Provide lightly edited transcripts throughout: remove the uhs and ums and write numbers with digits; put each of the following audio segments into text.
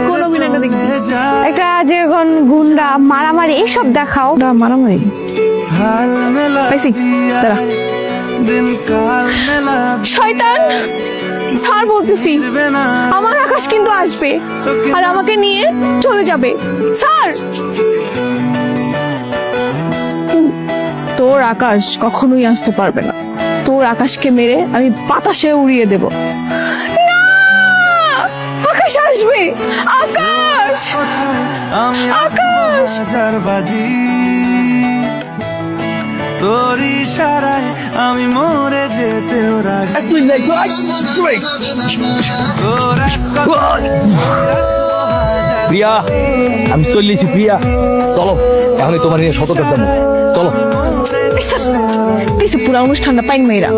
কোন অভিনয়টা দেখবি? একটা যে এখন গুন্ডা মারামারি এইসব দেখাও। মারামারি পাইছি, দাঁড়া। শয়তান, স্যার বলতেছি আমার আকাশ কিন্তু আসবে আর আমাকে নিয়ে চলে যাবে। স্যার, তোর আকাশ কখনোই আসতে পারবে না। তোর আকাশকে মেরে আমি বাতাসে উড়িয়ে দেব। আকাশ আসবে, আকাশ, আকাশ। তোর ইশারায় আমি মরে যেতেও রাজি। প্রিয়া, আমি চলেছি। প্রিয়া চলো, এখনই তোমার নিয়ে সতর্ক যাবো। চলো। পুরো অনুষ্ঠানটা পাইন মেয়েরা।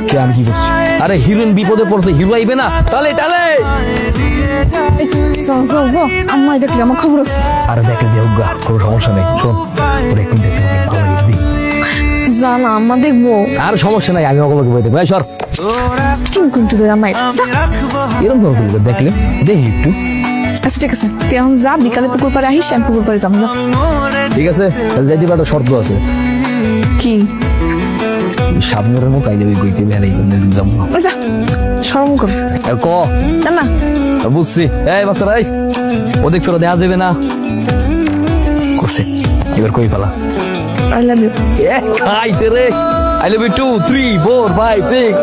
কে, আমি কি করছি? আরে হিরোইন বিপদে পড়ছে, হিরো আইবে না? তাহলে তাহলে আম্মা দেখলে আমার খবর আছে। আরে দেখে দেখ, কোনো সমস্যা নেই। শোন, ওর একটু দেখতে হবে, ভালো লাগে দিই। জানা আম্মা দেখবো। আর সমস্যা নাই, আমি ওগুলোকে বই দেবো। সর কিন্তু এরকম দেখলে দেখি একটু। আচ্ছা ঠিক আছে, তুই এখন যা, বিকালে পুকুর পাড়ে আহিস, আমি পুকুর পাড়ে যাবো। ঠিক আছে, তাহলে যাইতে পারো। শর্ত আছে। কি? সামনের মতো আইলে ওই গইতে বেড়াই যাবো। আচ্ছা শরম কর। ক না না বুঝছি। এই বাচ্চারা, এই ওদিক ফেরো দেওয়া যাবে না করছে। এবার কই ফেলা। I love you. খাইছে রে। I love you 2, 3, 4, 5, 6.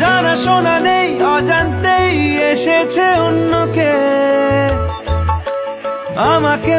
জানা শোনা নেই, অজান্তেই এসেছে অন্যকে আমাকে।